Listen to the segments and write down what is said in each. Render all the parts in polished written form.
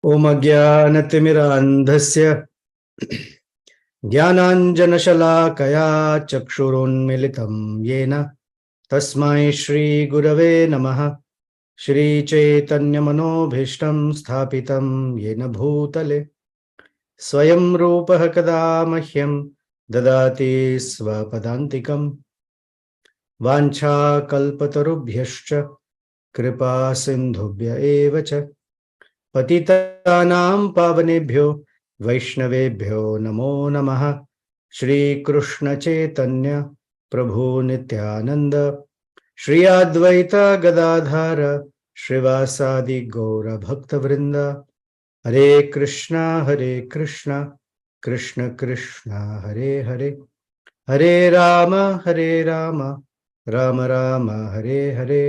ओम अज्ञानतिमिरान्धस्य ज्ञानाञ्जनशलाकया चक्षुरुन्मिलितं येन तस्मै श्रीगुरवे नमः। श्रीचैतन्यमनोभीष्टं स्थापितं येन भूतले स्वयं रूपः कदा मह्यं ददाति स्वपदान्तिकं। वाञ्छाकल्पतरुभ्यश्च कृपा सिन्धुभ्य एव च पतितानां पावनेभ्यो वैष्णवेभ्यो नमो नमः। श्री कृष्ण चैतन्य प्रभु नित्यानंद श्री अद्वैत गदाधर श्रीवासादि गौर भक्तवृंद। हरे कृष्णा कृष्ण कृष्ण हरे हरे, हरे राम राम राम हरे हरे।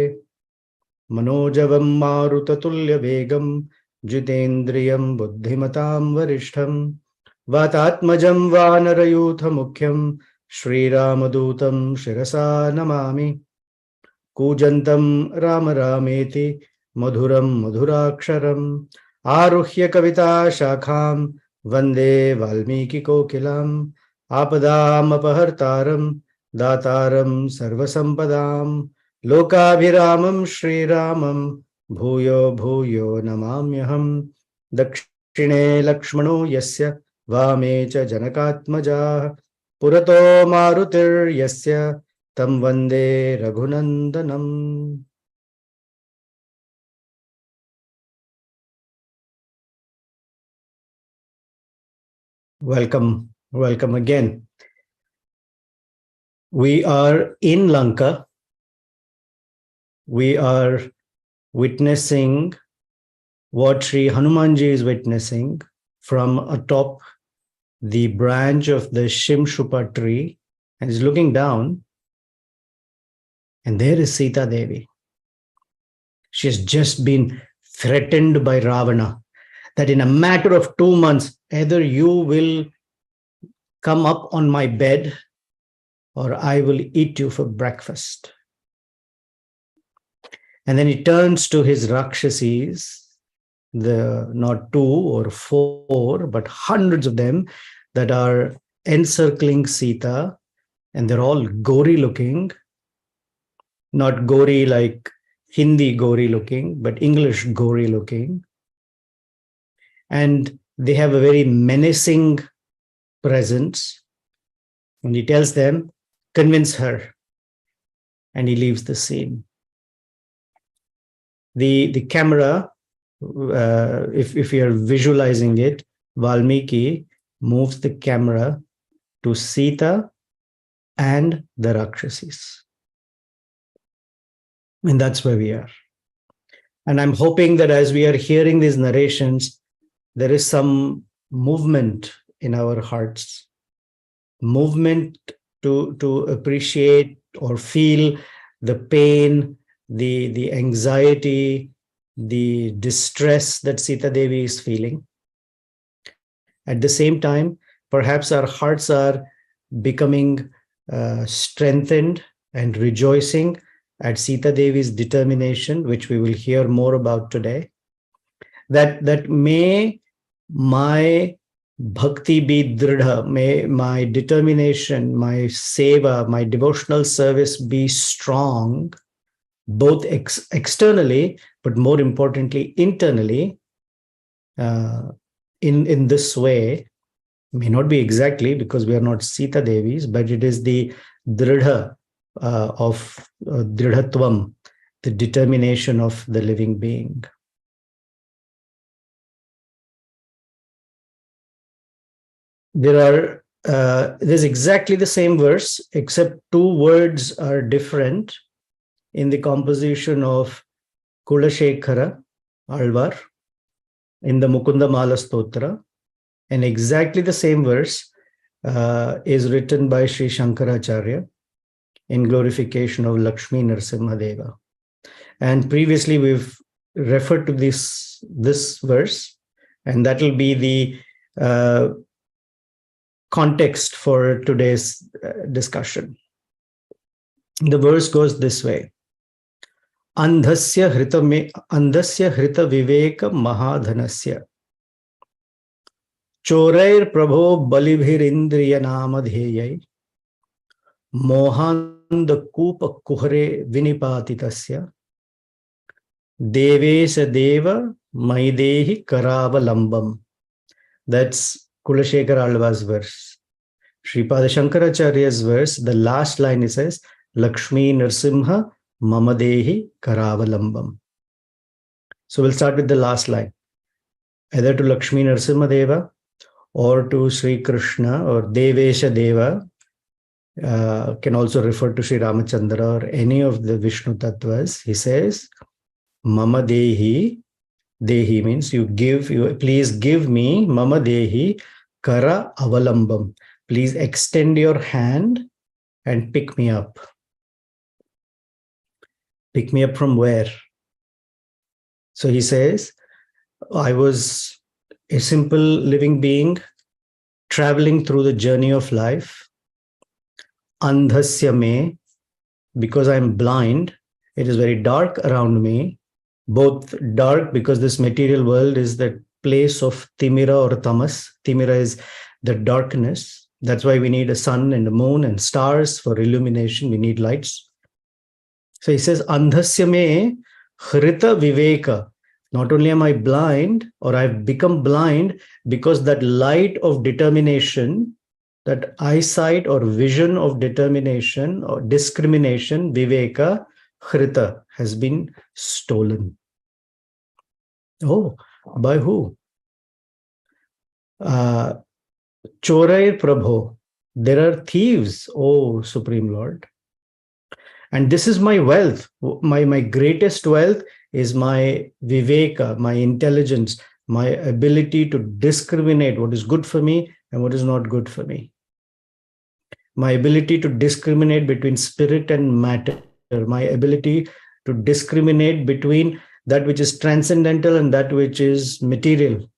मनोजवं मारुततुल्यवेगं जितेन्द्रियं बुद्धिमतां वरिष्ठं वातात्मजं वानरयूथमुख्यं श्रीरामदूतं शिरसा नमामि। कूजन्तं राम रामेति मधुरं मधुराक्षरम् आरुह्य कविताशाखां वन्दे वाल्मीकिकोकिलाम्। आपदामपहर्तारं दातारं सर्वसम्पदां लोकाभिरामं श्रीरामं भूयो भूयो नमाम्यहम्। दक्षिणे लक्ष्मणो यस्य वामे च जनकात्मजाः पुरतो मारुतिर्यस्य तं वन्दे रघुनन्दनम्। Welcome again. We are in Lanka. We are witnessing what Sri Hanumanji is witnessing from atop the branch of the Shimshupa tree, and is looking down, and there is Sita Devi. She has just been threatened by Ravana that in a matter of 2 months, either you will come up on my bed or I will eat you for breakfast. And then he turns to his Rakshasis, not 2 or 4, but hundreds of them that are encircling Sita, and they're all gory looking, not gory like Hindi gory looking, but English gory looking. And they have a very menacing presence. And he tells them, convince her. And he leaves the scene. The camera, if you're visualizing it, Valmiki moves the camera to Sita and the Rakshasis. And that's where we are. And I'm hoping that as we are hearing these narrations, there is some movement in our hearts, movement to appreciate or feel the pain, the anxiety, the distress that Sita Devi is feeling. At the same time, perhaps our hearts are becoming strengthened and rejoicing at Sita Devi's determination, which we will hear more about today. That may my bhakti be dridha, may my determination, my seva, my devotional service be strong, both externally, but more importantly, internally, in this way. May not be exactly because we are not Sita Devis, but it is the dridha of dridhatvam, the determination of the living being. There's exactly the same verse, except 2 words are different in the composition of Kulashekara Alvar in the Mukunda Mala Stotra, and exactly the same verse is written by Sri Shankaracharya in glorification of Lakshmi Narasimhadeva. And previously we've referred to this verse, and that will be the context for today's discussion. The verse goes this way. Andhasya hrita viveka mahadhanasya Chorair Prabho Balibhir Indriya Namadheyai Mohand Kupa Kuhre Vinipatitasya Devesa Deva Maidehi Karavalambam. That's Kulashekar Alva's verse. Sripada Shankaracharya's verse, the last line it says, Lakshmi Nrsimha Mamadehi Karavalambam. So we'll start with the last line. Either to Lakshmi Nrsimha Deva or to Sri Krishna or Devesha Deva, can also refer to Sri Ramachandra or any of the Vishnu Tattvas. He says, Mama Dehi, Dehi means you please give me, Mama Dehi, Kara Avalambam. Please extend your hand and pick me up. Pick me up from where? So he says, I was a simple living being traveling through the journey of life. Andhasya me, because I'm blind, it is very dark around me. Both dark because this material world is the place of Timira or Tamas. Timira is the darkness. That's why we need a sun and a moon and stars for illumination. We need lights. So he says, Andhasya me hrita viveka. Not only am I blind, or I've become blind, because that light of determination, that eyesight or vision of determination or discrimination, viveka, hrita, has been stolen. Oh, by who? Chorair Prabho. There are thieves, oh Supreme Lord. And this is my wealth. My greatest wealth is my viveka, my intelligence, my ability to discriminate what is good for me and what is not good for me. My ability to discriminate between spirit and matter, my ability to discriminate between that which is transcendental and that which is material.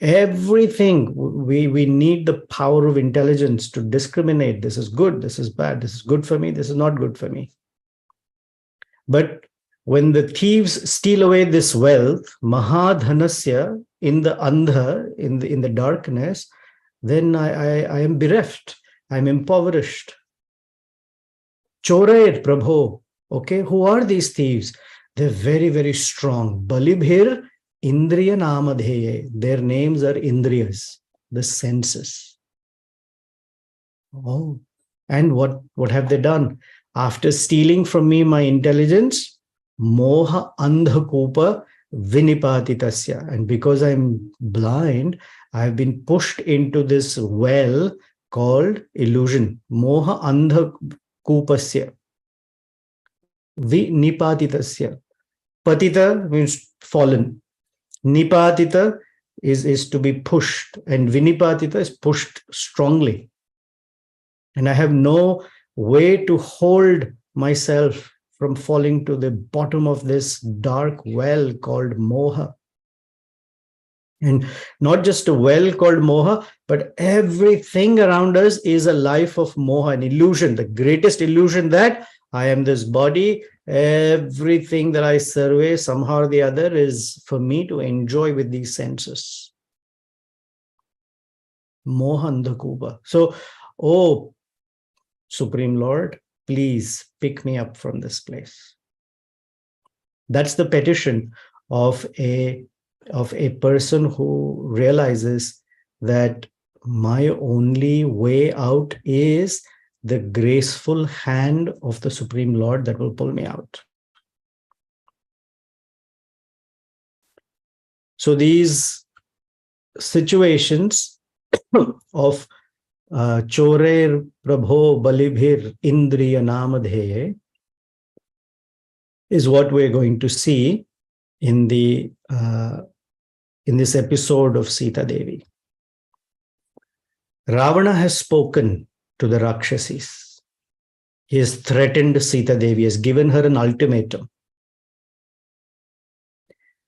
Everything, we need the power of intelligence to discriminate. This is good, this is bad, this is good for me, this is not good for me. But when the thieves steal away this wealth, Mahadhanasya, in the andha, in the darkness, then I am bereft, I'm impoverished. Chorair Prabho. Okay, who are these thieves? They're very, very strong. Balibhir Indriya Namadheye. Their names are Indriyas, the senses. Oh, and what have they done? After stealing from me my intelligence, Moha Andhakupa Vinipatitasya. And because I'm blind, I've been pushed into this well called illusion. Moha Andhakupasya. Vinipatitasya. Patita means fallen. Nipatita is to be pushed, and Vinipatita is pushed strongly. And I have no way to hold myself from falling to the bottom of this dark well called Moha. And not just a well called Moha, but everything around us is a life of Moha, an illusion, the greatest illusion that I am this body. Everything that I survey somehow or the other is for me to enjoy with these senses. Mohandakuba. So, oh, Supreme Lord, please pick me up from this place. That's the petition of a person who realizes that my only way out is the graceful hand of the Supreme Lord that will pull me out. So these situations of Chorair Prabho Balibhir Indriya Namadheye is what we're going to see in this episode of Sita Devi. Ravana has spoken to the Rakshasis. He has threatened Sita Devi, has given her an ultimatum.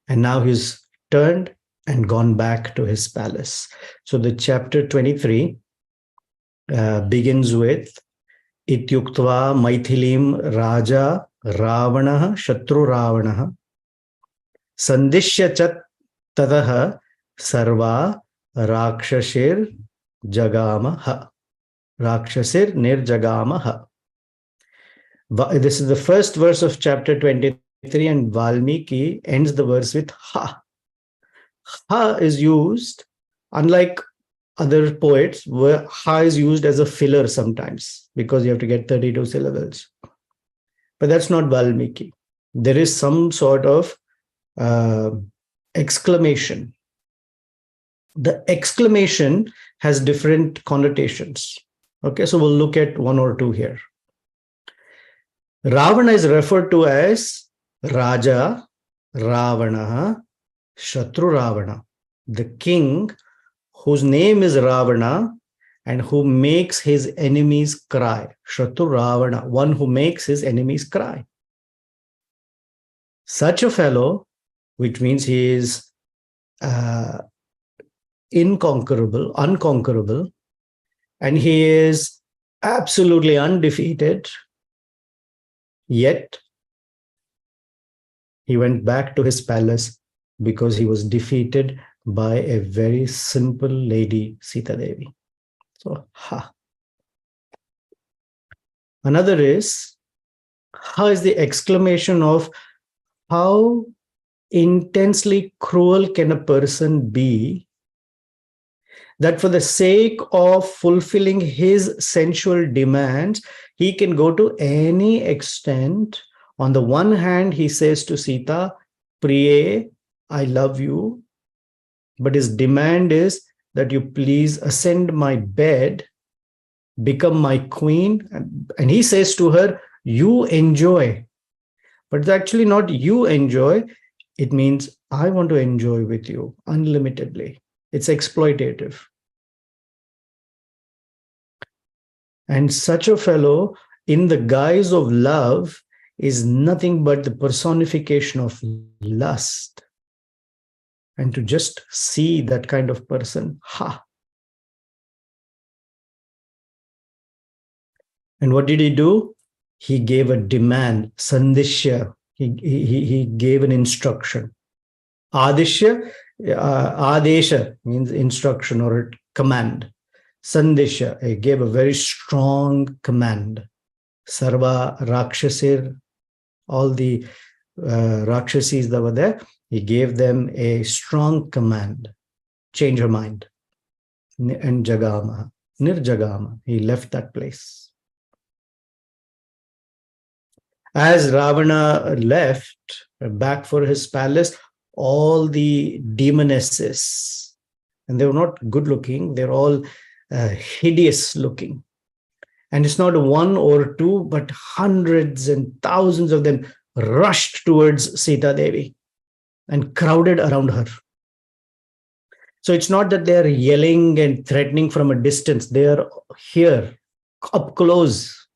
And now he's turned and gone back to his palace. So the chapter 23 begins with Ityuktva Maithilim Raja Ravana Shatru Ravana Sandishya Chat Tadaha Sarva Rakshasir Jagamaha. Rakshasir Nirjagamaha. This is the first verse of chapter 23, and Valmiki ends the verse with Ha. Ha is used, unlike other poets, where Ha is used as a filler sometimes because you have to get 32 syllables. But that's not Valmiki. There is some sort of exclamation. The exclamation has different connotations. Okay, so we'll look at one or two here. Ravana is referred to as Raja, Ravana, Shatru Ravana, the king whose name is Ravana and who makes his enemies cry. Shatru Ravana, one who makes his enemies cry. Such a fellow, which means he is unconquerable, and he is absolutely undefeated, yet he went back to his palace because he was defeated by a very simple lady, Sita Devi. So, ha. Another is, ha is the exclamation of how intensely cruel can a person be that for the sake of fulfilling his sensual demands, he can go to any extent. On the one hand, he says to Sita, Priye, I love you. But his demand is that you please ascend my bed, become my queen. And he says to her, you enjoy. But it's actually not you enjoy. It means I want to enjoy with you unlimitedly. It's exploitative. And such a fellow, in the guise of love, is nothing but the personification of lust. And to just see that kind of person, ha. And what did he do? He gave a demand, sandishya. He gave an instruction. Adishya, adesha means instruction or command. Sandishya, he gave a very strong command. Sarva Rakshasir, all the Rakshasis that were there, he gave them a strong command. Change her mind. And Jagama, Nirjagama, he left that place. As Ravana left back for his palace, all the demonesses, and they were not good looking, they're all hideous looking. And it's not one or two, but hundreds and thousands of them rushed towards Sita Devi and crowded around her. So it's not that they're yelling and threatening from a distance. They are here, up close.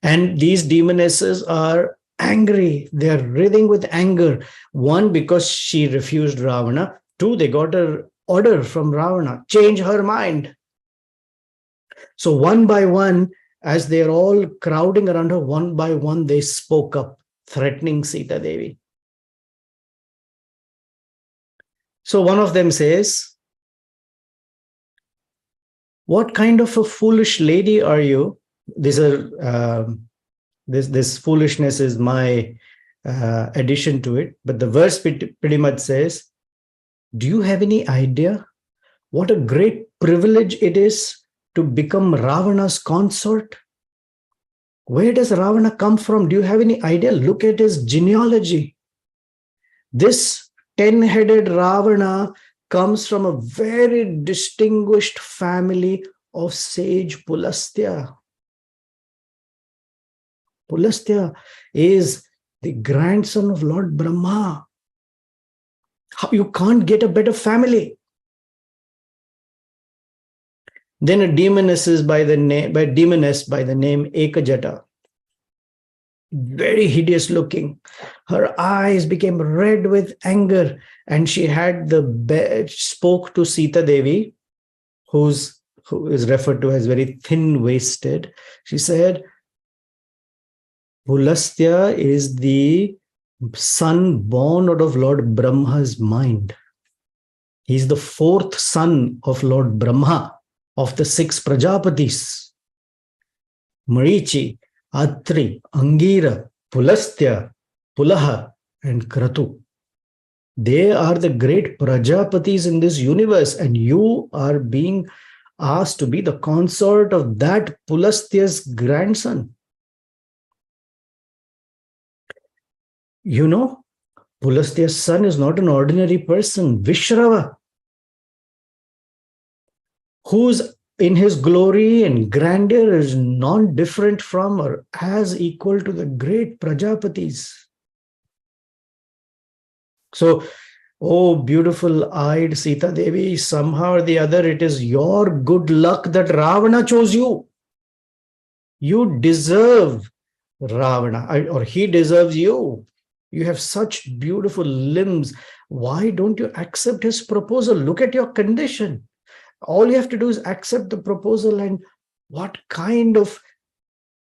And these demonesses are angry. They're writhing with anger. One, because she refused Ravana. Two, they got an order from Ravana, change her mind. So one by one, as they're all crowding around her, one by one, they spoke up, threatening Sita Devi. So one of them says, what kind of a foolish lady are you? These are this foolishness is my addition to it, but the verse pretty much says, do you have any idea what a great privilege it is to become Ravana's consort? Where does Ravana come from? Do you have any idea? Look at his genealogy. This 10-headed Ravana comes from a very distinguished family of sage Pulastya. Pulastya is the grandson of Lord Brahma. You can't get a better family. Then a demoness by the name Ekajata, very hideous looking. Her eyes became red with anger, and she had spoke to Sita Devi, who is referred to as very thin-waisted. She said, Pulastya is the son born out of Lord Brahma's mind. He's the fourth son of Lord Brahma, of the six Prajapatis. Marichi, Atri, Angira, Pulastya, Pulaha, and Kratu. They are the great Prajapatis in this universe, and you are being asked to be the consort of that Pulastya's grandson. You know, Pulastya's son is not an ordinary person. Vishrava, who's in his glory and grandeur is non-different from or as equal to the great Prajapatis. So, oh, beautiful-eyed Sita Devi, somehow or the other, it is your good luck that Ravana chose you. You deserve Ravana, or he deserves you. You have such beautiful limbs. Why don't you accept his proposal? Look at your condition. All you have to do is accept the proposal, and what kind of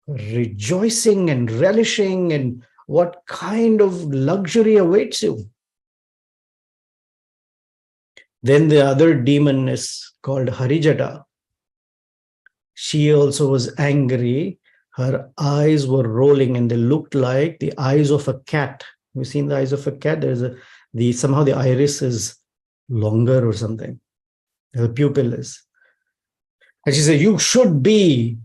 rejoicing and relishing and what kind of luxury awaits you. Then the other demon is called Harijata. She also was angry. Her eyes were rolling and they looked like the eyes of a cat. You've seen the eyes of a cat? There's somehow the iris is longer or something. The pupil is. And she said, you should be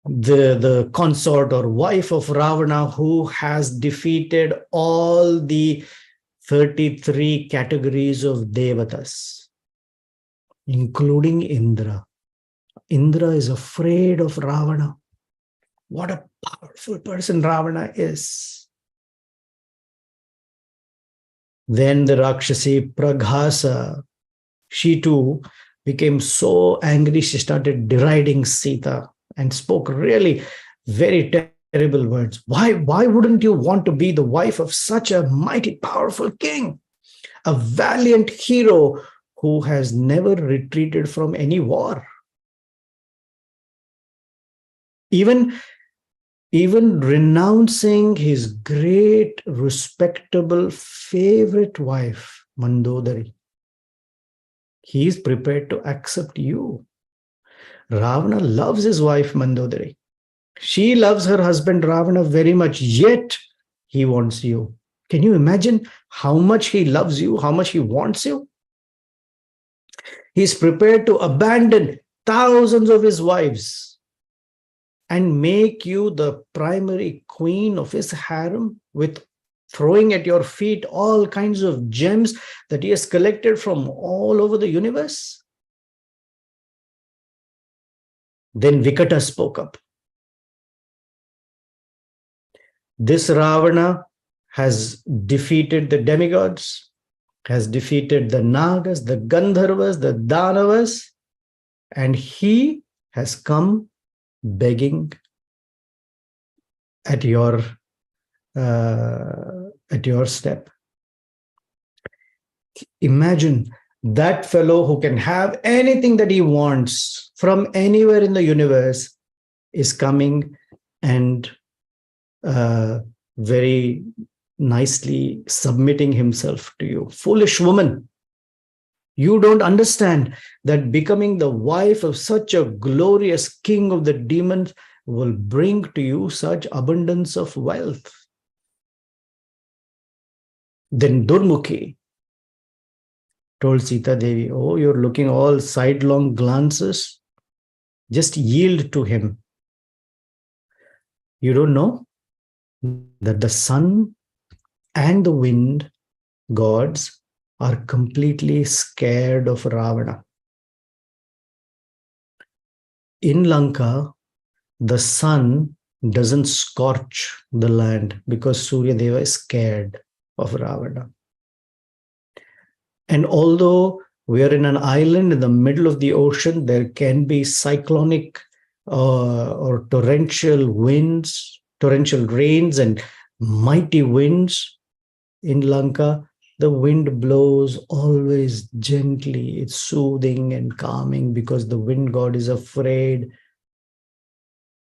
the consort or wife of Ravana, who has defeated all the 33 categories of Devatas, including Indra. Indra is afraid of Ravana. What a powerful person Ravana is. Then the Rakshasi Praghasa, she too became so angry, she started deriding Sita and spoke really very terrible words. Why wouldn't you want to be the wife of such a mighty, powerful king? A valiant hero who has never retreated from any war. Even renouncing his great, respectable, favorite wife, Mandodari. He is prepared to accept you. Ravana loves his wife, Mandodari. She loves her husband, Ravana, very much, yet he wants you. Can you imagine how much he loves you, how much he wants you? He's prepared to abandon thousands of his wives and make you the primary queen of his harem, with throwing at your feet all kinds of gems that he has collected from all over the universe. Then Vikata spoke up. This Ravana has defeated the demigods, has defeated the Nagas, the Gandharvas, the Danavas, and he has come begging at your step. Imagine that fellow who can have anything that he wants from anywhere in the universe is coming and very nicely submitting himself to you. Foolish woman, you don't understand that becoming the wife of such a glorious king of the demons will bring to you such abundance of wealth. Then Durmukhi told Sita Devi, oh, you're looking all sidelong glances. Just yield to him. You don't know that the sun and the wind gods are completely scared of Ravana. In Lanka, the sun doesn't scorch the land because Surya Deva is scared of Ravana. And although we are in an island in the middle of the ocean, there can be cyclonic or torrential winds, torrential rains and mighty winds. In Lanka, the wind blows always gently. It's soothing and calming because the wind god is afraid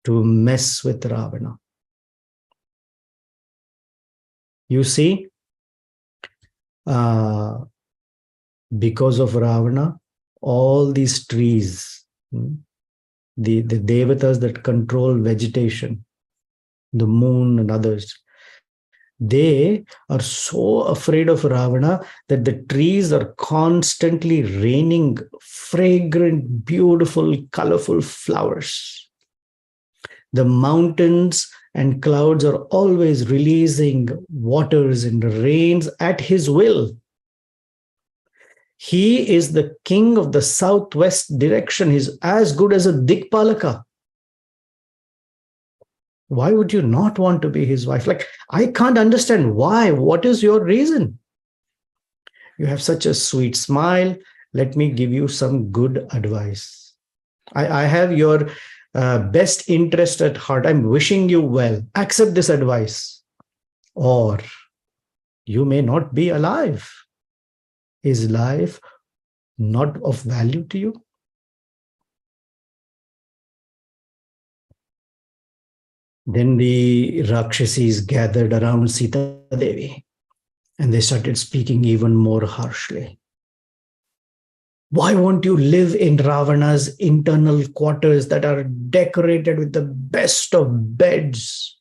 to mess with Ravana. You see, Because of Ravana, all these trees, the devatas that control vegetation, the moon and others, they are so afraid of Ravana that the trees are constantly raining fragrant, beautiful, colorful flowers. The mountains and clouds are always releasing waters and rains at his will. He is the king of the southwest direction. He's as good as a Dikpalaka. Why would you not want to be his wife? Like, I can't understand why. What is your reason? You have such a sweet smile. Let me give you some good advice. I have your best interest at heart. I'm wishing you well. Accept this advice, or you may not be alive. Is life not of value to you? Then the Rakshasis gathered around Sita Devi and they started speaking even more harshly. Why won't you live in Ravana's internal quarters that are decorated with the best of beds,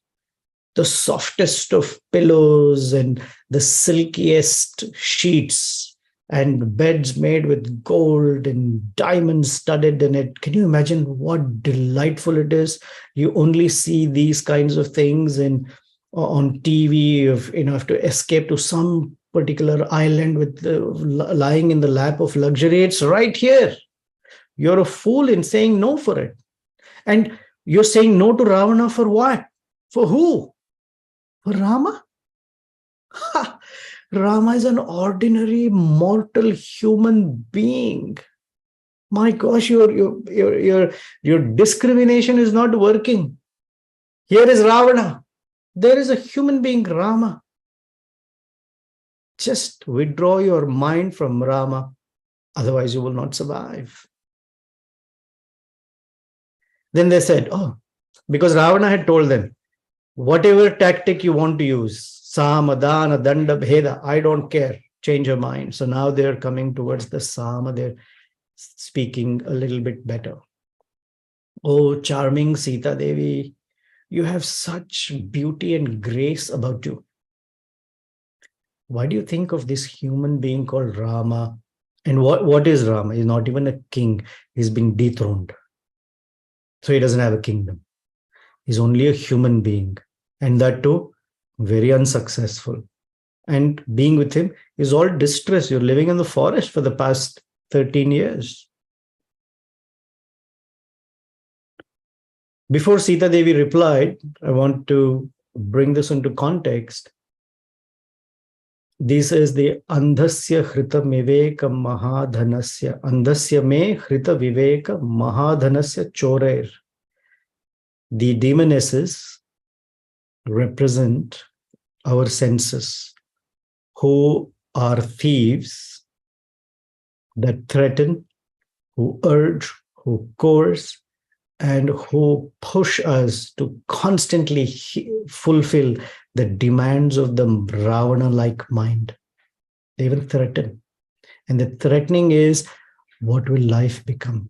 the softest of pillows, and the silkiest sheets, and beds made with gold and diamonds studded in it? Can you imagine what delightful it is? You only see these kinds of things on TV. If you have to escape to some particular island with lying in the lap of luxury, it's right here. You're a fool in saying no for it. And you're saying no to Ravana for what? For who? For Rama? Ha! Rama is an ordinary mortal human being. My gosh, your discrimination is not working. Here is Ravana. There is a human being, Rama. Just withdraw your mind from Rama. Otherwise, you will not survive. Then they said, oh, because Ravana had told them, whatever tactic you want to use, Sama, Dana, Danda, Bheda, I don't care. Change your mind. So now they're coming towards the Sama. They're speaking a little bit better. Oh, charming Sita Devi, you have such beauty and grace about you. Why do you think of this human being called Rama? And what is Rama? He's not even a king. He's been dethroned. So he doesn't have a kingdom. He's only a human being. And that too, very unsuccessful. And being with him is all distress. You're living in the forest for the past 13 years. Before Sita Devi replied, I want to bring this into context. This is the Andhasya Hrita Viveka Mahadhanasya. Andhasya me Hrita Viveka Mahadhanasya Chorer. The demonesses represent our senses, who are thieves that threaten, who urge, who coerce, and who push us to constantly fulfill the demands of the Ravana-like mind. They even threaten. And the threatening is, what will life become?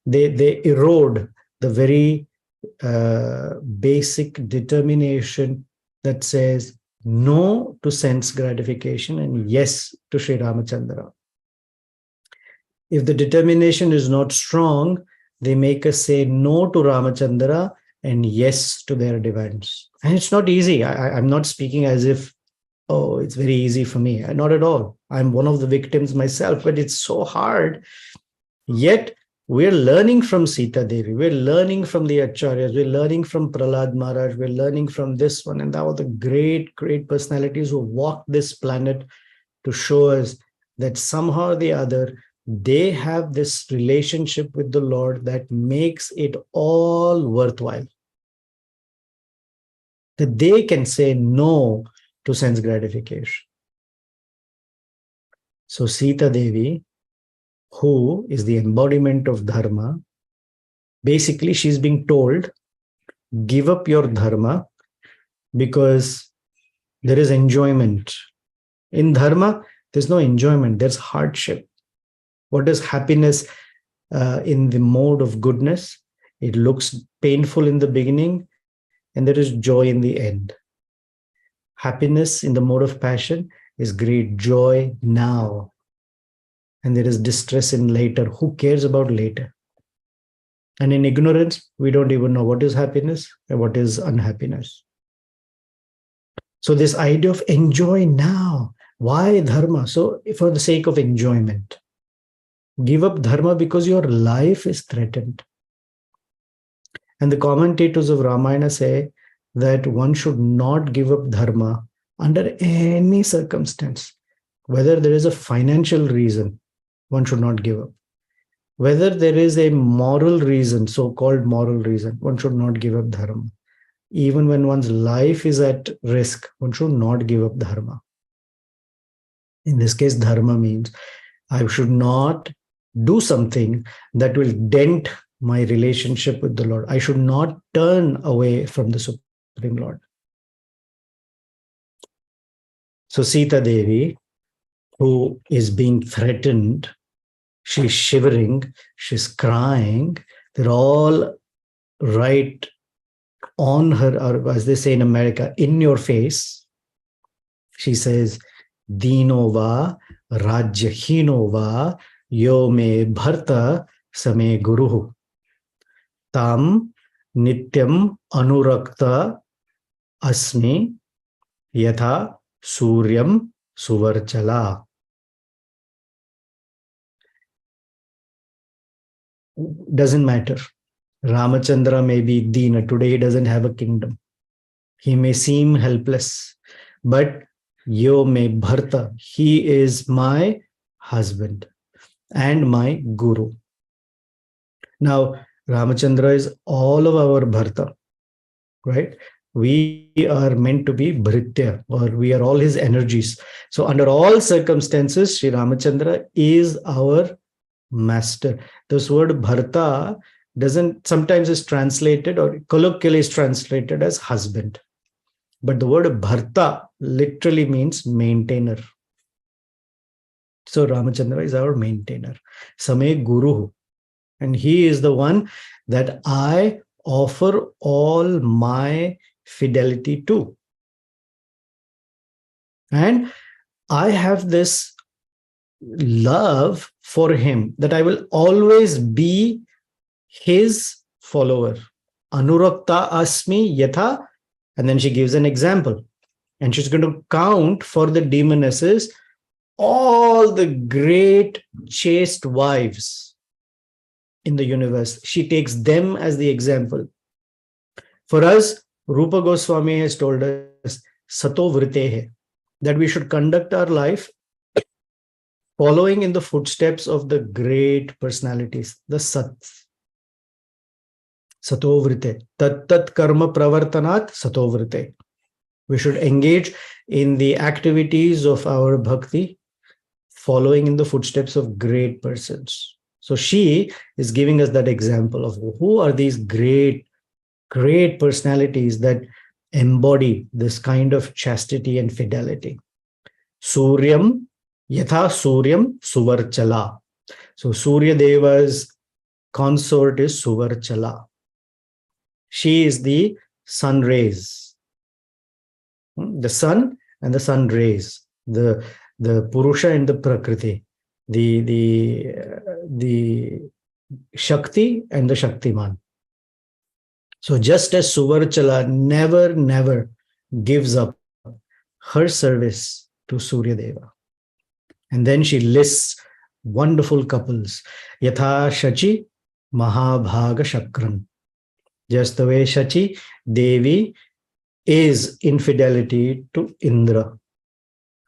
They erode the very basic determination that says no to sense gratification and yes to Sri Ramachandra. If the determination is not strong, they make us say no to Ramachandra and yes to their demands. And it's not easy. I'm not speaking as if, oh, it's very easy for me. Not at all. I'm one of the victims myself, but it's so hard. Yet, we're learning from Sita Devi. We're learning from the Acharyas. We're learning from Prahlad Maharaj. We're learning from this one. And that were the great, great personalities who walked this planet to show us that somehow or the other, they have this relationship with the Lord that makes it all worthwhile. That they can say no to sense gratification. So Sita Devi, who is the embodiment of dharma, basically she's being told, give up your dharma because there is enjoyment. In dharma, There's no enjoyment, there's hardship. What is happiness in the mode of goodness? It looks painful in the beginning, and there is joy in the end. Happiness in the mode of passion is great joy now, and there is distress in later. Who cares about later? And in ignorance, we don't even know what is happiness and what is unhappiness. So this idea of enjoy now. Why dharma? So for the sake of enjoyment. Give up dharma because your life is threatened. And the commentators of Ramayana say that one should not give up dharma under any circumstance. Whether there is a financial reason, one should not give up. Whether there is a moral reason, so-called moral reason, one should not give up dharma. Even when one's life is at risk, one should not give up dharma. In this case, dharma means I should not do something that will dent my relationship with the Lord. I should not turn away from the Supreme Lord. So Sita Devi, who is being threatened, she's shivering, she's crying. They're all right on her, or as they say in America, in your face. She says, Dino va rajyahino va yo me bharta same guruhu tam nityam anurakta asmi yatha suryam suvarchala. Doesn't matter. Ramachandra may be Dina. Today he doesn't have a kingdom. He may seem helpless, but yo me bharta, he is my husband and my guru. Now, Ramachandra is all of our bharta, right? We are meant to be bhritya, or we are all his energies. So under all circumstances, Sri Ramachandra is our master. This word bharta doesn't, sometimes is translated, or colloquially is translated as husband. But the word bharta literally means maintainer. So Ramachandra is our maintainer. Same Guru. And he is the one that I offer all my fidelity to. And I have this love for him that I will always be his follower. Anurakta asmi yatha. And then she gives an example. And she's going to count for the demonesses all the great chaste wives in the universe. She takes them as the example. For us, Rupa Goswami has told us, Sato Vritehe, that we should conduct our life following in the footsteps of the great personalities, the Sats. Sato Vrite. Tat tat karma pravartanat Sato Vrite. We should engage in the activities of our bhakti following in the footsteps of great persons. So she is giving us that example of who are these great personalities that embody this kind of chastity and fidelity. Suryam, yatha Suryam Suvarchala. So Surya Deva's consort is Suvarchala. She is the sun rays. The sun and the sun rays. The Purusha and the Prakriti. The Shakti and the Shaktiman. So just as Suvarchala never gives up her service to Surya Deva. And then she lists wonderful couples. Yatha Shachi Mahabhaga Shakran. Just the way Shachi Devi is infidelity to Indra.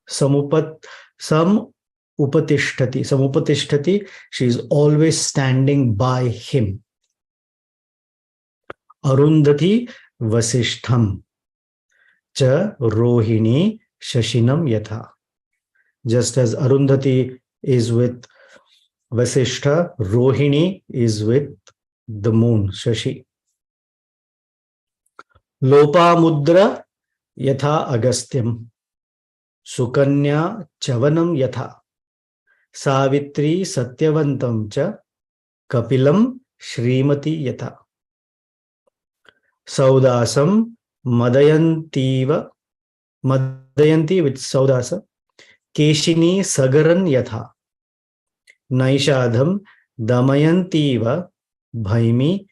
Samupatishthati, she is always standing by him. Arundhati Vasishtham cha Rohini Shashinam Yatha. Just as Arundhati is with Vasishtha, Rohini is with the moon, Shashi. Lopa Mudra Yatha Agastyam. Sukanya chavanam yatha. Savitri satyavantam cha kapilam shrimati yatha. Saudasam madayantiva Madayanti with Saudasa. Keshini Sagaran Yatha. Naishadham Damayantiva Bhaimi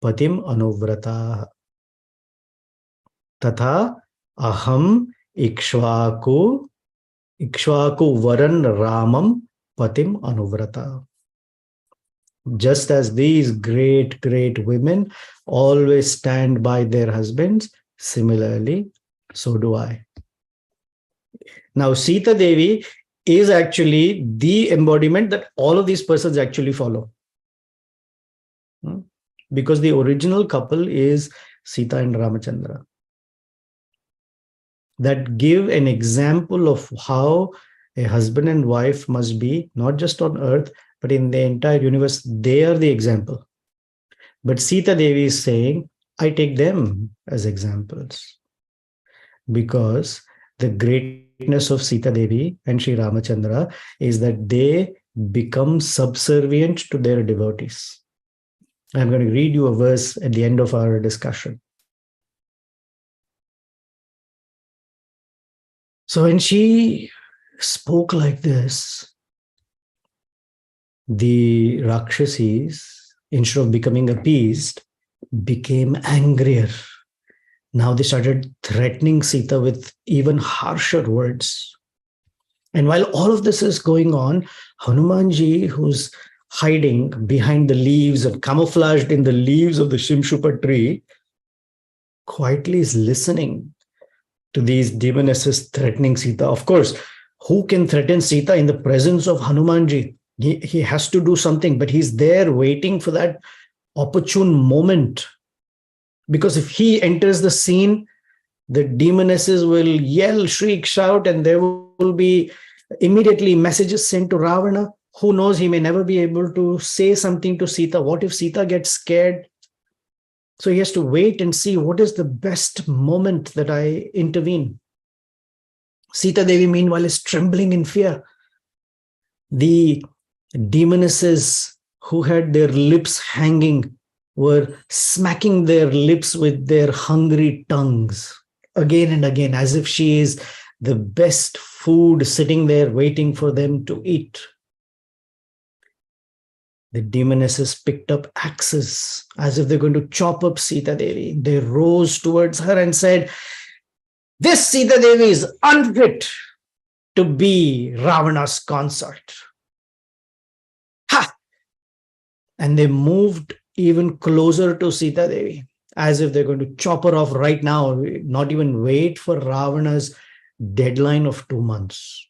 Patim Anuvrata. Tatha Aham Ikshvaku Varan Ramam Patim Anuvrata. Just as these great women always stand by their husbands, similarly, so do I. Now, Sita Devi is actually the embodiment that all of these persons actually follow. Because the original couple is Sita and Ramachandra. That give an example of how a husband and wife must be, not just on earth, but in the entire universe. They are the example. But Sita Devi is saying, I take them as examples. Because the greatness of Sita Devi and Sri Ramachandra is that they become subservient to their devotees. I'm going to read you a verse at the end of our discussion. So when she spoke like this, the Rakshasis, instead of becoming appeased, became angrier. Now they started threatening Sita with even harsher words. And while all of this is going on, Hanumanji, who's hiding behind the leaves and camouflaged in the leaves of the Shimshupa tree, quietly is listening to these demonesses threatening Sita. Of course, who can threaten Sita in the presence of Hanumanji? He has to do something, but he's there waiting for that opportune moment. Because if he enters the scene, the demonesses will yell, shriek, shout, and there will be immediately messages sent to Ravana. Who knows, he may never be able to say something to Sita. What if Sita gets scared? So he has to wait and see what is the best moment that I intervene. Sita Devi, meanwhile, is trembling in fear. The demonesses who had their lips hanging were smacking their lips with their hungry tongues again and again, as if she is the best food sitting there waiting for them to eat. The demonesses picked up axes as if they're going to chop up Sita Devi. They rose towards her and said, "This Sita Devi is unfit to be Ravana's consort." Ha! And they moved even closer to Sita Devi, as if they're going to chop her off right now, not even wait for Ravana's deadline of 2 months.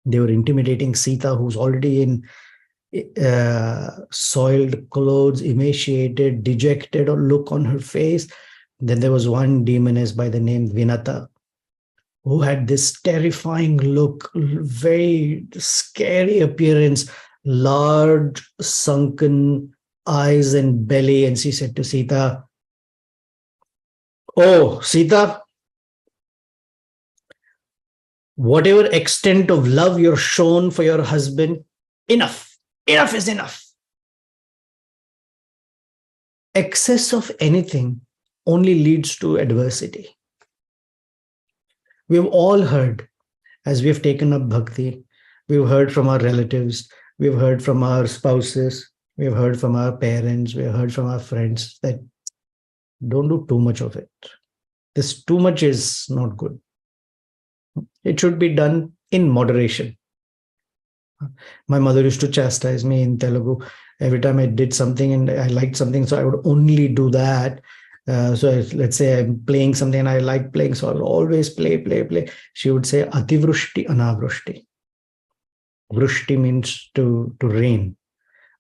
They were intimidating Sita, who's already in soiled clothes, emaciated, dejected look on her face. Then there was one demoness by the name Vinata, who had this terrifying look, very scary appearance, large sunken eyes and belly. And she said to Sita, "Oh, Sita, whatever extent of love you're shown for your husband, enough. Enough is enough. Excess of anything only leads to adversity." We've all heard, as we've taken up bhakti, we've heard from our relatives, we've heard from our spouses, we've heard from our parents, we've heard from our friends that don't do too much of it. This too much is not good. It should be done in moderation. My mother used to chastise me in Telugu every time I did something and I liked something, so I would only do that. So let's say I'm playing something and I like playing, so I'll always play. She would say, "Ativrushti, anavrushti." Vrushti means to rain.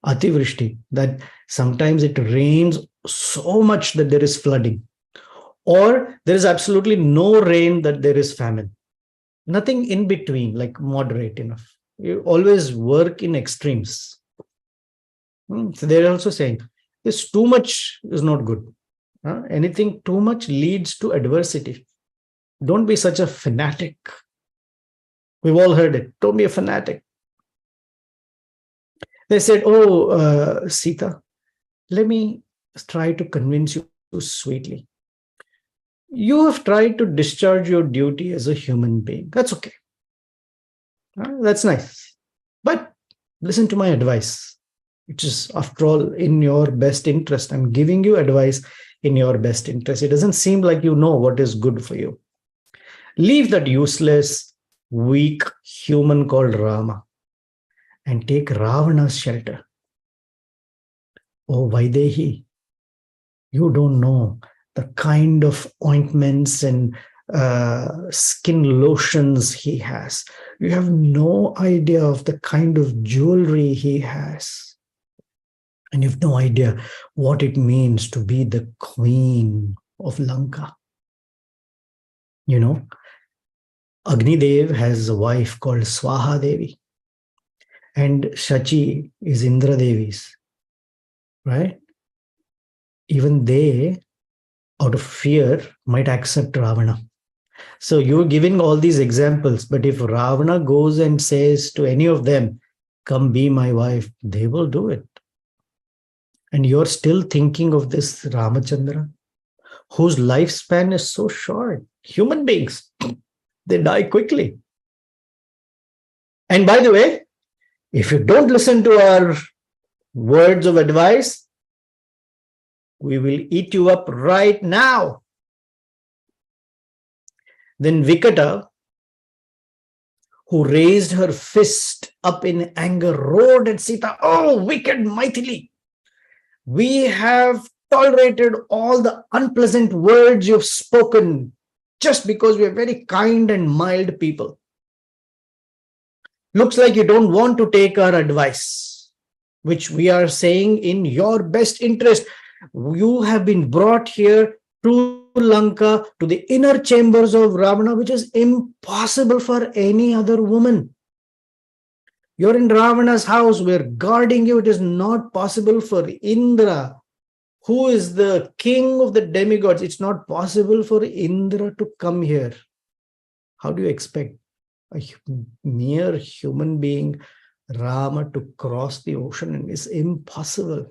Ativrushti, that sometimes it rains so much that there is flooding. Or there is absolutely no rain, that there is famine. Nothing in between, like moderate enough. You always work in extremes. So they're also saying this too much is not good. Anything too much leads to adversity. Don't be such a fanatic. We've all heard it. Don't be a fanatic. They said, oh, Sita, let me try to convince you sweetly. You have tried to discharge your duty as a human being. That's okay. That's nice. But listen to my advice, which is, after all, in your best interest. I'm giving you advice in your best interest. It doesn't seem like you know what is good for you. Leave that useless, weak human called Rama and take Ravana's shelter. Oh, Vaidehi, you don't know the kind of ointments and skin lotions he has. You have no idea of the kind of jewelry he has. And you have no idea what it means to be the queen of Lanka. You know, Agni Dev has a wife called Swaha Devi. And Shachi is Indra Devi's, right? Even they, out of fear, might accept Ravana. So you're giving all these examples, but if Ravana goes and says to any of them, come be my wife, they will do it. And you're still thinking of this Ramachandra, whose lifespan is so short. Human beings, they die quickly. And by the way, if you don't listen to our words of advice, we will eat you up right now. Then Vikata, who raised her fist up in anger, roared at Sita, oh, wicked mightily, we have tolerated all the unpleasant words you've spoken just because we are very kind and mild people. Looks like you don't want to take our advice, which we are saying in your best interest. You have been brought here to Lanka, to the inner chambers of Ravana, which is impossible for any other woman. You're in Ravana's house. We're guarding you. It is not possible for Indra, who is the king of the demigods. It's not possible for Indra to come here. How do you expect a mere human being, Rama, to cross the ocean? It's impossible.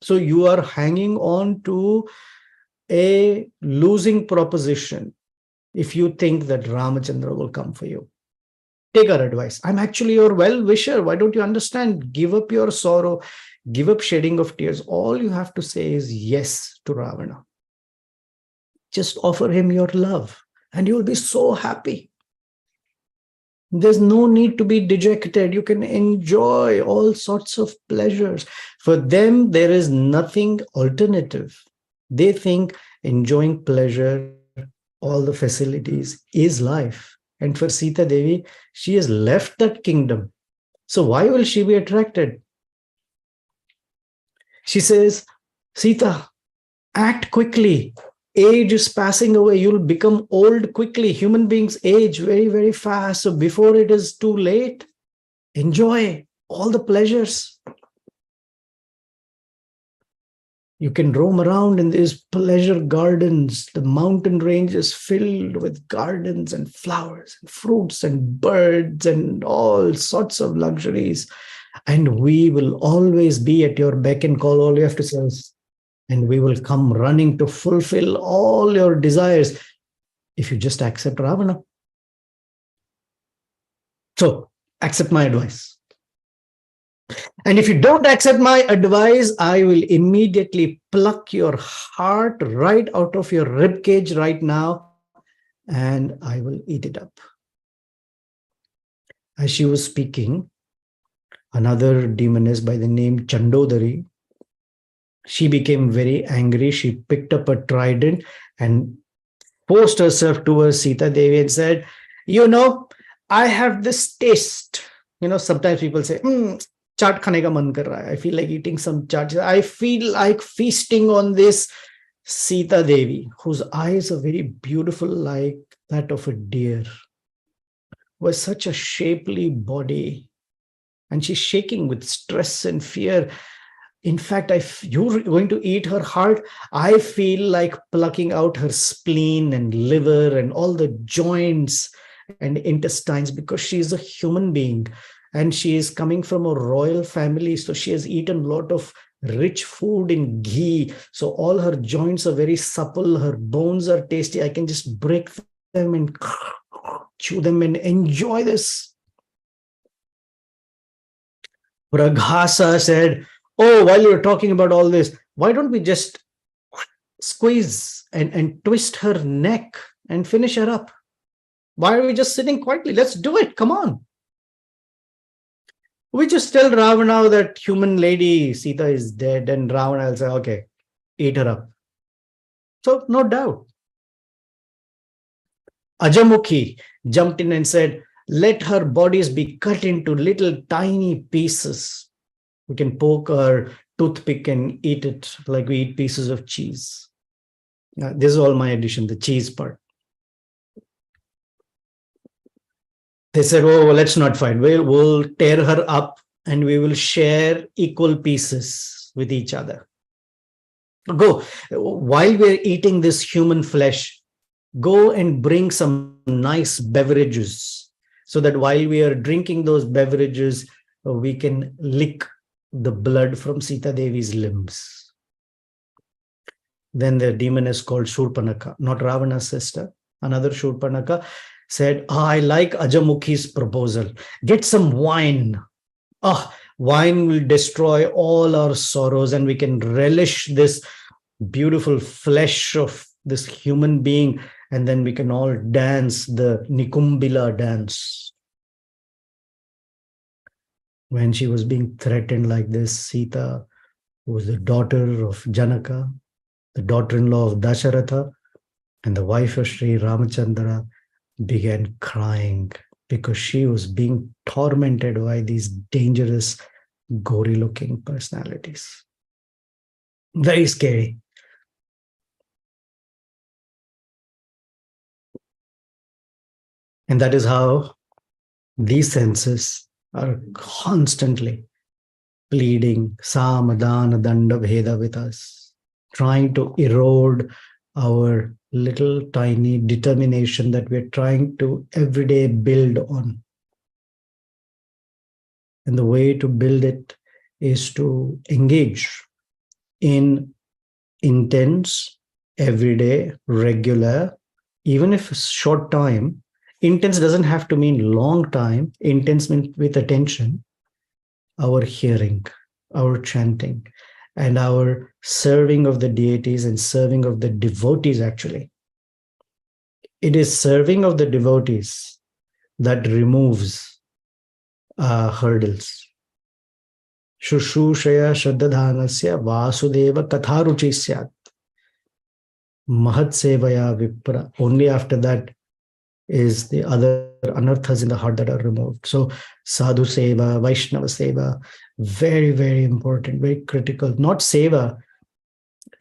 So you are hanging on to a losing proposition if you think that Ramachandra will come for you. Take our advice. I'm actually your well-wisher. Why don't you understand? Give up your sorrow. Give up shedding of tears. All you have to say is yes to Ravana. Just offer him your love and you'll be so happy. There's no need to be dejected. You can enjoy all sorts of pleasures. For them, there is nothing alternative. They think enjoying pleasure, all the facilities is life. And for Sita Devi, she has left that kingdom. So why will she be attracted? She says, Sita, act quickly. Age is passing away. You'll become old quickly. Human beings age very, very fast. So before it is too late, enjoy all the pleasures. You can roam around in these pleasure gardens. The mountain range is filled with gardens and flowers and fruits and birds and all sorts of luxuries. And we will always be at your beck and call. All you have to say is, and we will come running to fulfill all your desires if you just accept Ravana. So accept my advice. And if you don't accept my advice, I will immediately pluck your heart right out of your rib cage right now, and I will eat it up. As she was speaking, another demoness by the name Chandodari, she became very angry. She picked up a trident and forced herself towards Sita Devi and said, you know, I have this taste. You know, sometimes people say, chaat khane ka man kar raha hai. I feel like eating some chaat. I feel like feasting on this Sita Devi, whose eyes are very beautiful, like that of a deer, with such a shapely body. And she's shaking with stress and fear. In fact, if you're going to eat her heart, I feel like plucking out her spleen and liver and all the joints and intestines, because she is a human being and she is coming from a royal family. So she has eaten a lot of rich food in ghee. So all her joints are very supple, her bones are tasty. I can just break them and chew them and enjoy this. Praghasa said, "Oh, while you're talking about all this, why don't we just squeeze and twist her neck and finish her up? Why are we just sitting quietly? Let's do it. Come on." We just tell Ravana that human lady Sita is dead, and Ravana will say, okay, eat her up. So, no doubt. Ajamukhi jumped in and said, let her bodies be cut into little tiny pieces. We can poke our toothpick and eat it like we eat pieces of cheese. This is all my addition, the cheese part. They said, oh, well, let's not fight. We'll tear her up and we will share equal pieces with each other. Go, while we're eating this human flesh, go and bring some nice beverages so that while we are drinking those beverages, we can lick the blood from Sita Devi's limbs. Then the demoness called Shurpanaka, not Ravana's sister, another Shurpanaka, said, oh, I like Ajamukhi's proposal. Get some wine. Wine will destroy all our sorrows and we can relish this beautiful flesh of this human being, and then we can all dance the Nikumbila dance. When she was being threatened like this, Sita, who was the daughter of Janaka, the daughter-in-law of Dasharatha, and the wife of Sri Ramachandra, began crying because she was being tormented by these dangerous, gory-looking personalities. Very scary. And that is how these senses are constantly pleading samadana danda bheda with us, trying to erode our little tiny determination that we're trying to every day build on. And the way to build it is to engage in intense, everyday, regular, even if short time. Intense doesn't have to mean long time. Intense means with attention, our hearing, our chanting, and our serving of the deities and serving of the devotees, actually. It is serving of the devotees that removes hurdles. Shushushaya Shraddhadhanasya Vasudeva Katharuchi Syat Mahat Sevaya Vipra. Only after that is the other anarthas in the heart that are removed. So sadhu seva, Vaishnava seva, very, very important, very critical. Not seva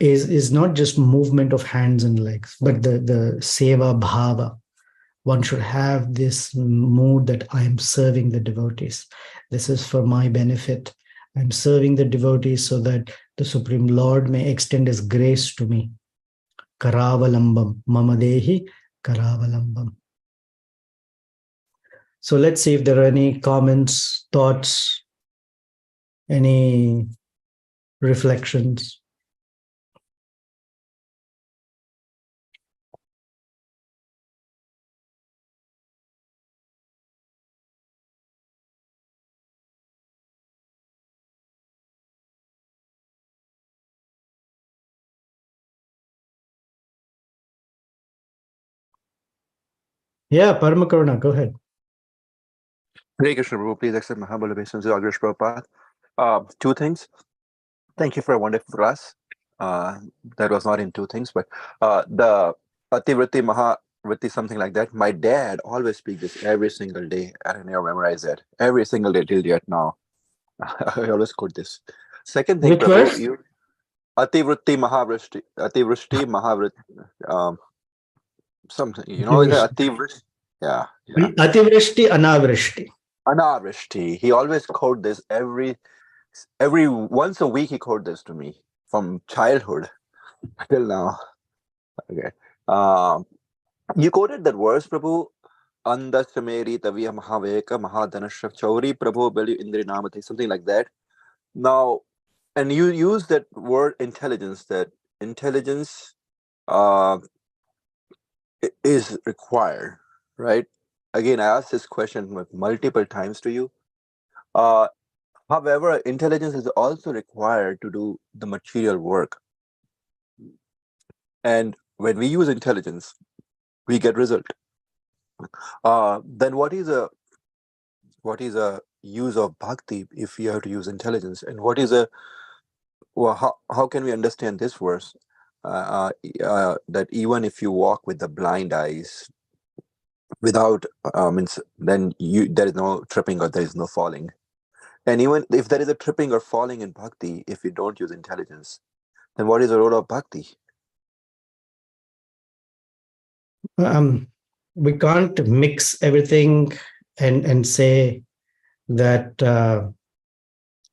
is not just movement of hands and legs, but the seva bhava. One should have this mood that I am serving the devotees. This is for my benefit. I'm serving the devotees so that the Supreme Lord may extend his grace to me. Karavalambam, mamadehi karavalambam. So let's see if there are any comments, thoughts, any reflections. Yeah, Paramakaruna, go ahead. Hare Krishna, Prabhu. Please accept Mahabala Besans Agrish Prabhupada. Two things. Thank you for a wonderful class. That was not in two things, but the Ativritti Mahavritti, something like that. My dad always speaks this every single day. I don't know, memorize that. Every single day till yet now. I always quote this. Second thing, Which Prabhu, verse? you Ativritti Mahavritti, something, you know, the Ativritti. Yeah. Ativrishti, Anavrishti. Anavrishti. He always quote this every Once a week he quote this to me from childhood till now. Okay. You quoted that verse, Prabhu. Andastameri Taviya Mahaveka Mahadanashav Chauri Prabhu Belu Indri Namate, something like that. Now, and you use that word intelligence, that intelligence uh, is required, right? Again, I asked this question multiple times to you. Uh, However, intelligence is also required to do the material work. And when we use intelligence, we get result. Then what is a use of bhakti if you have to use intelligence? And what is a how can we understand this verse? That even if you walk with the blind eyes, without means then there is no tripping or there is no falling. And even if there is a tripping or falling in bhakti, if you don't use intelligence, then what is the role of bhakti? We can't mix everything and say that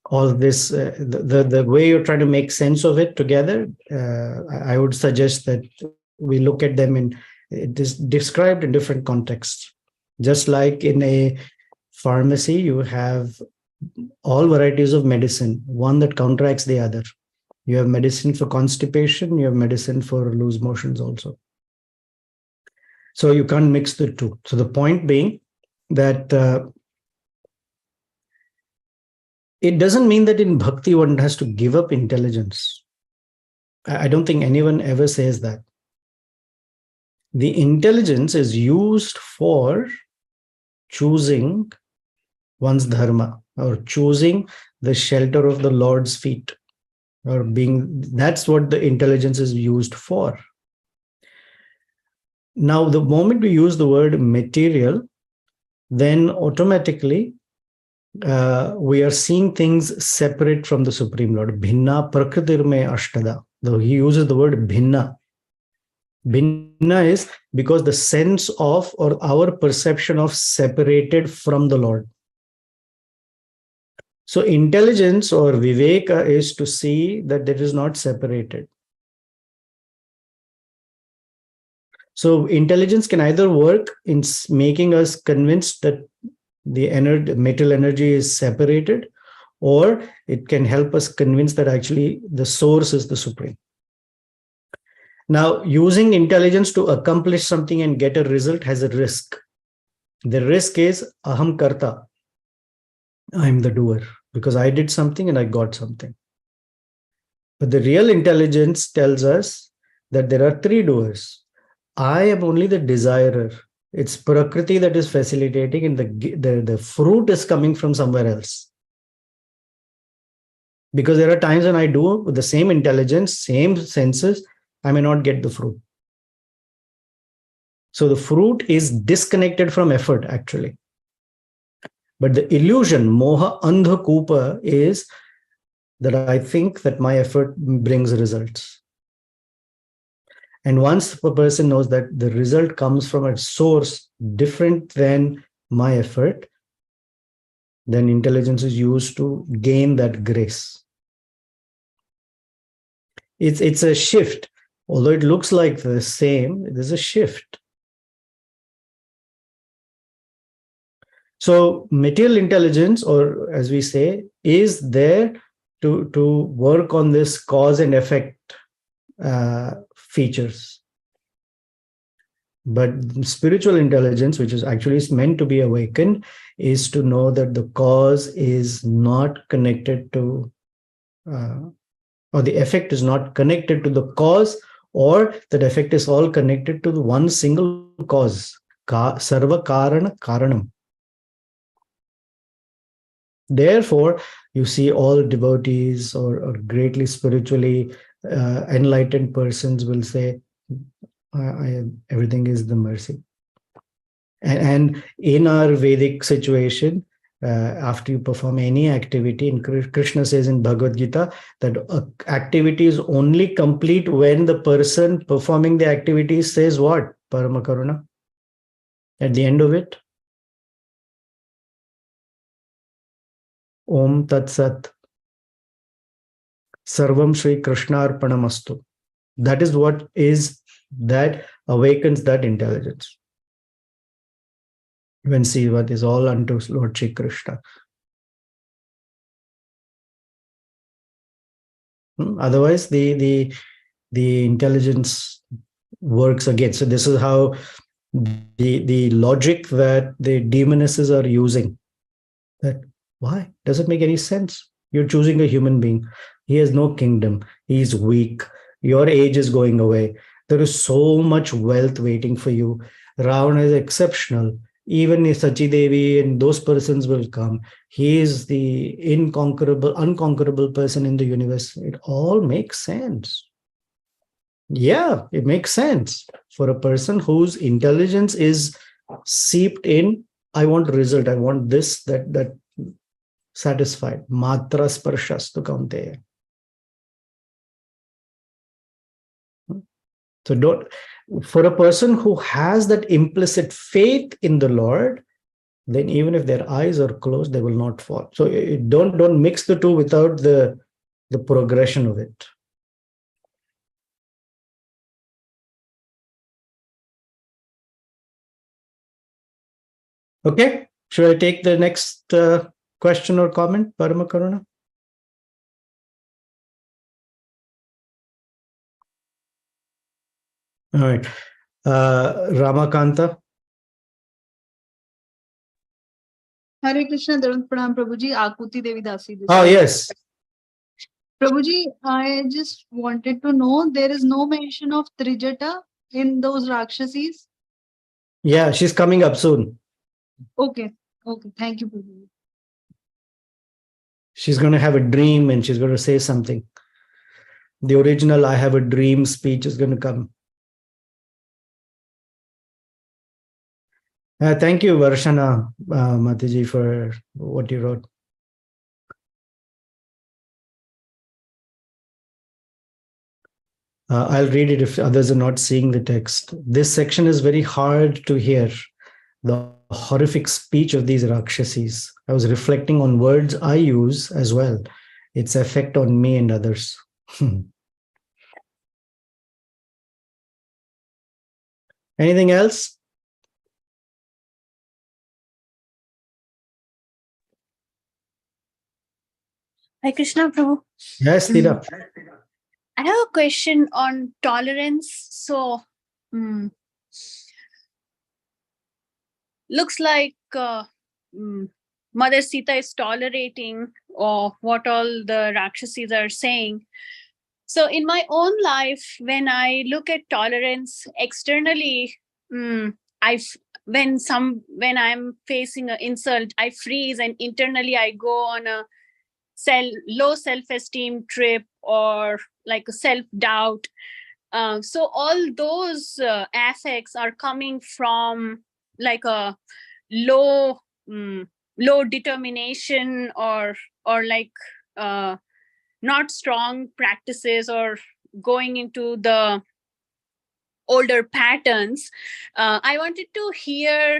all this the way you're trying to make sense of it together. I would suggest that we look at them in it is described in different contexts. Just like in a pharmacy, you have all varieties of medicine, one that counteracts the other. You have medicine for constipation, you have medicine for loose motions also. So you can't mix the two. So the point being that it doesn't mean that in bhakti one has to give up intelligence. I don't think anyone ever says that. The intelligence is used for choosing one's dharma or choosing the shelter of the Lord's feet, or that's what the intelligence is used for. Now, the moment we use the word material, then automatically we are seeing things separate from the Supreme Lord. Bhinna prakritirme ashtada. Though he uses the word bhinna. Bhinna is because the sense of or our perception of separated from the Lord. So intelligence or viveka is to see that it is not separated. So intelligence can either work in making us convinced that the material energy is separated, or it can help us convince that actually the source is the Supreme. Now, using intelligence to accomplish something and get a result has a risk. The risk is aham karta. I'm the doer because I did something and I got something. But the real intelligence tells us that there are three doers. I am only the desirer. It's Prakriti that is facilitating, and the fruit is coming from somewhere else. Because there are times when I do with the same intelligence, same senses, I may not get the fruit. So the fruit is disconnected from effort, actually. But the illusion, moha andha kupa, is that I think that my effort brings results. And once a person knows that the result comes from a source different than my effort, then intelligence is used to gain that grace. It's a shift. Although it looks like the same, there's a shift. So material intelligence, or as we say, is there to work on this cause and effect features. But spiritual intelligence, which is actually meant to be awakened, is to know that the cause is not connected to, or the effect is not connected to the cause, or that effect is all connected to the one single cause, sarva karana karanam. Therefore, you see all devotees or greatly spiritually enlightened persons will say, everything is the mercy. And in our Vedic situation, after you perform any activity, and Krishna says in Bhagavad Gita that activity is only complete when the person performing the activity says what? Paramakaruna. At the end of it, Om Tat Sat. Sarvam Shri Krishna Arpanamastu. That is what is that awakens that intelligence. When see what is all unto Lord Shri Krishna. Otherwise, the intelligence works again. So this is how the logic that the demonesses are using. That why does it make any sense? You're choosing a human being. He has no kingdom. He's weak. Your age is going away. There is so much wealth waiting for you. Ravana is exceptional. Even if Sachi Devi and those persons will come, he is the unconquerable person in the universe. It all makes sense. Yeah, it makes sense for a person whose intelligence is seeped in. I want result. I want this, that satisfied. Matra sparshastu kaunteya. So don't, for a person who has that implicit faith in the Lord, then even if their eyes are closed, they will not fall. So don't mix the two without the progression of it. Okay, should I take the next question or comment, Parama Karuna? All right. Ramakanta. Hare Krishna, Dharma Pranam, Prabhuji, Akuti Devi Dasi. Oh, yes. Prabhuji, I just wanted to know, there is no mention of Trijata in those Rakshasis? Yeah, she's coming up soon. Okay, okay, thank you, Prabhuji. She's going to have a dream and she's going to say something. The original I have a dream speech is going to come. Thank you, Varshana Mataji, for what you wrote. I'll read it if others are not seeing the text. This section is very hard to hear. The horrific speech of these Rakshasis. I was reflecting on words I use as well. Its effect on me and others. Anything else? Hi, Krishna Prabhu. Yes, Tira. I have a question on tolerance. So, looks like Mother Sita is tolerating what all the Rakshasis are saying. So, in my own life, when I look at tolerance externally, when I'm facing an insult, I freeze, and internally I go on a low self-esteem trip or like a self-doubt. So all those affects are coming from like a low determination or like not strong practices or going into the older patterns. I wanted to hear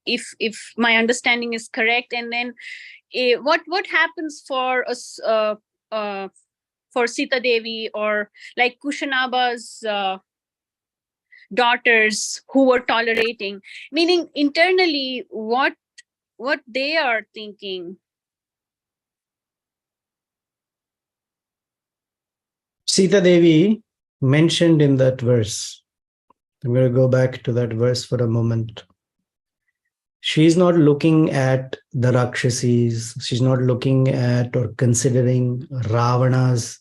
if my understanding is correct, and then what happens for us for Sita Devi or like Kushanaba's daughters who were tolerating, meaning internally what they are thinking. Sita Devi mentioned in that verse. I'm going to go back to that verse for a moment. She's not looking at the Rakshasis. She's not looking at or considering Ravana's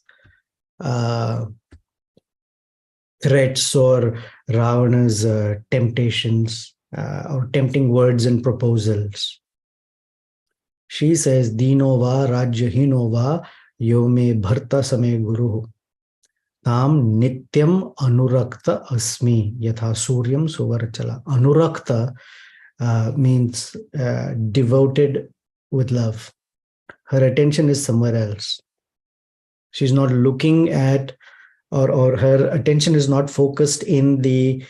threats or Ravana's temptations or tempting words and proposals. She says, Dino va rajyahino va yome bharta same guru tam nityam anurakta asmi yatha suryam suvarchala. Anurakta means devoted with love. Her attention is somewhere else. She's not looking at, or her attention is not focused in the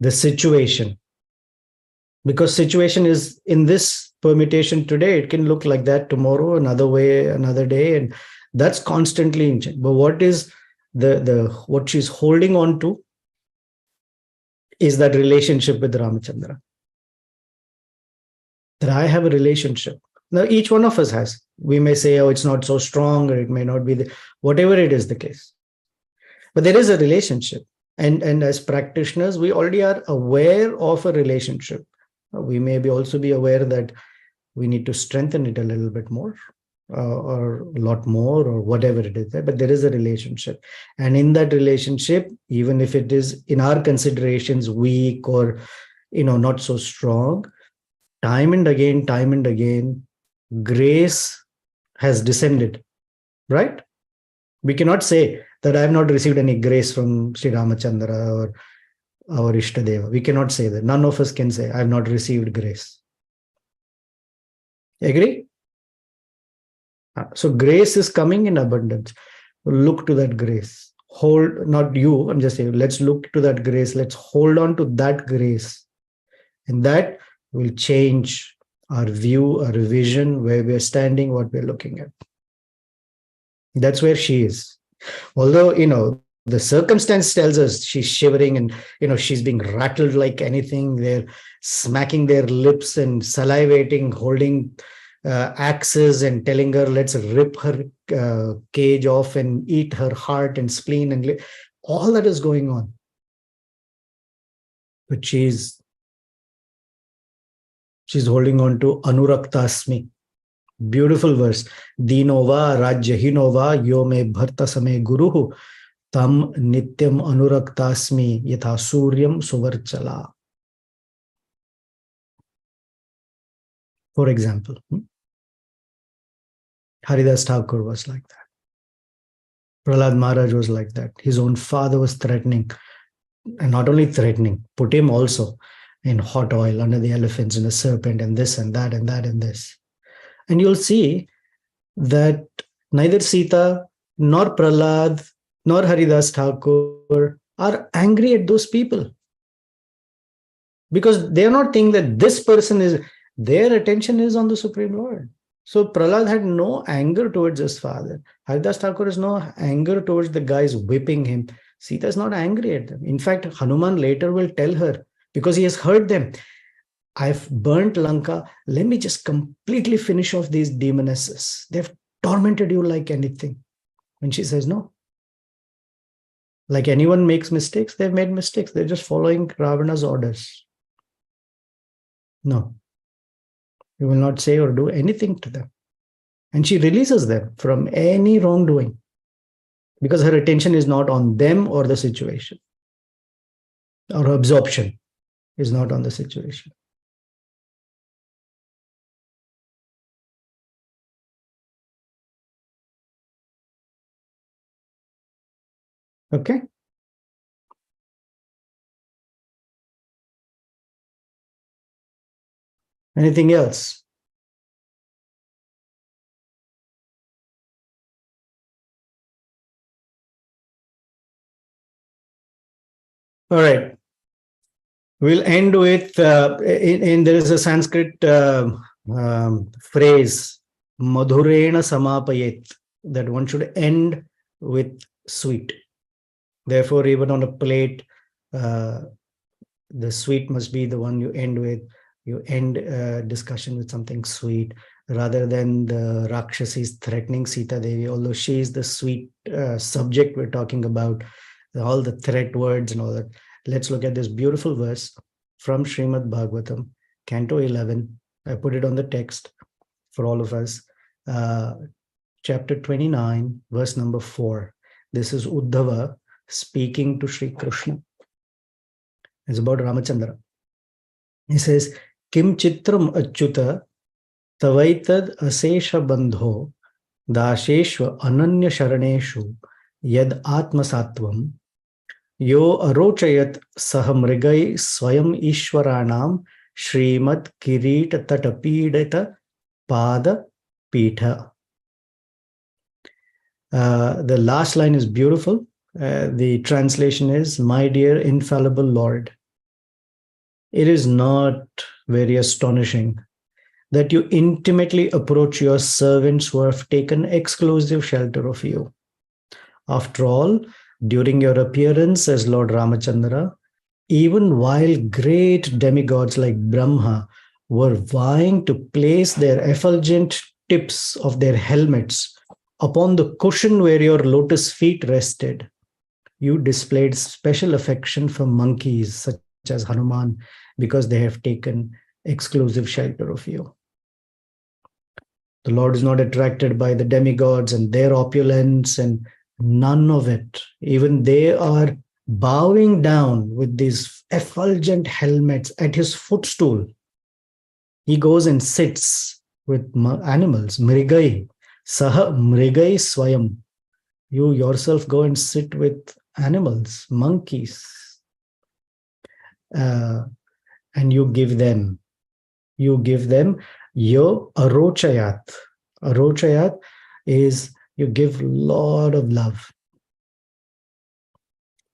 situation, because situation is in this permutation today, it can look like that tomorrow, another way, another day, and that's constantly in change. But what is what she's holding on to is that relationship with Ramachandra. That I have a relationship. Now, each one of us has. We may say, oh, it's not so strong, or it may not be, whatever it is the case. But there is a relationship. And as practitioners, we already are aware of a relationship. We may also be aware that we need to strengthen it a little bit more, or a lot more, or whatever it is. But there is a relationship. And in that relationship, even if it is in our considerations weak or not so strong, time and again, grace has descended, right? We cannot say that I have not received any grace from Sri Ramachandra or our Ishtadeva. We cannot say that. None of us can say, I have not received grace. Agree? So grace is coming in abundance. Look to that grace. Hold, not you, I'm just saying, let's look to that grace. Let's hold on to that grace. And that will change our view, our vision, where we're standing, what we're looking at. That's where she is. Although, the circumstance tells us she's shivering and, she's being rattled like anything. They're smacking their lips and salivating, holding axes and telling her, let's rip her cage off and eat her heart and spleen and all that is going on. But she's holding on to Anuraktasmi. Beautiful verse. Dinova Rajyahinova yo me bharta same guruhu tam nityam anuraktasmi yatha suryam suvarchala. For example, Haridas Thakur was like that. Prahlad Maharaj was like that. His own father was threatening, and not only threatening, put him also in hot oil under the elephants and a serpent and this and that and that and this. And you'll see that neither Sita nor Prahlad nor Haridas Thakur are angry at those people, because they're not thinking that this person is, their attention is on the Supreme Lord. So Prahlad had no anger towards his father. Haridas Thakur has no anger towards the guys whipping him. Sita is not angry at them. In fact, Hanuman later will tell her, because he has heard them, I've burnt Lanka. Let me just completely finish off these demonesses. They've tormented you like anything. And she says, no. Like anyone makes mistakes, they've made mistakes. They're just following Ravana's orders. No. You will not say or do anything to them. And she releases them from any wrongdoing, because her attention is not on them or the situation. Or her absorption is not on the situation. Okay? Anything else? All right. We'll end with, there is a Sanskrit phrase, madhurena samapayet, that one should end with sweet. Therefore, even on a plate, the sweet must be the one you end with. You end discussion with something sweet, rather than the Rakshasis threatening Sita Devi, although she is the sweet subject we're talking about, all the threat words and all that. Let's look at this beautiful verse from Srimad Bhagavatam, Canto 11. I put it on the text for all of us. Chapter 29, verse number 4. This is Uddhava speaking to Sri Krishna. It's about Ramachandra. He says, Kim chitram achyuta tavaitad asesha bandho dasheshva ananya sharaneshu yad atmasatvam yo arochayat sahamrigai swayam ishwaranam shrimad kirita tatapidata pada pitha. The last line is beautiful. The translation is, my dear infallible Lord. It is not very astonishing that you intimately approach your servants who have taken exclusive shelter of you. After all, during your appearance as Lord Ramachandra, even while great demigods like Brahma were vying to place their effulgent tips of their helmets upon the cushion where your lotus feet rested, you displayed special affection for monkeys such as Hanuman because they have taken exclusive shelter of you. The Lord is not attracted by the demigods and their opulence and none of it. Even they are bowing down with these effulgent helmets at his footstool. He goes and sits with animals, mrigai, saha mrigai swayam. You yourself go and sit with animals, monkeys, and you give them your arochayat. Arochayat is you give a lot of love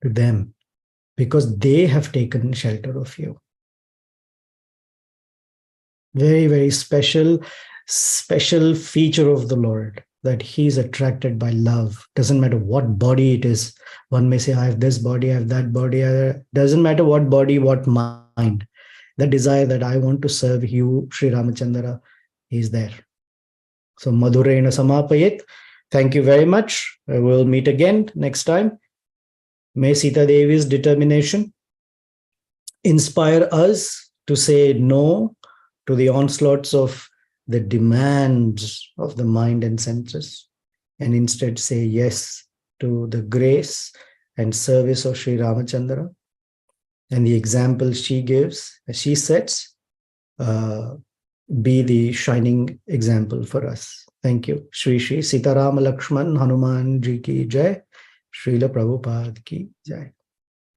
to them because they have taken shelter of you. Very, very special feature of the Lord, that he's attracted by love. Doesn't matter what body it is. One may say, I have this body, I have that body. Doesn't matter what body, what mind. The desire that I want to serve you, Sri Ramachandra, is there. So Madhurena Samapayit. Thank you very much. We'll meet again next time. May Sita Devi's determination inspire us to say no to the onslaughts of the demands of the mind and senses, and instead say yes to the grace and service of Sri Ramachandra and the example she gives, she sets, be the shining example for us. Thank you. Shri Sri Sitarama Lakshman Hanuman Ji ki Jai. Srila Prabhupada ki Jai.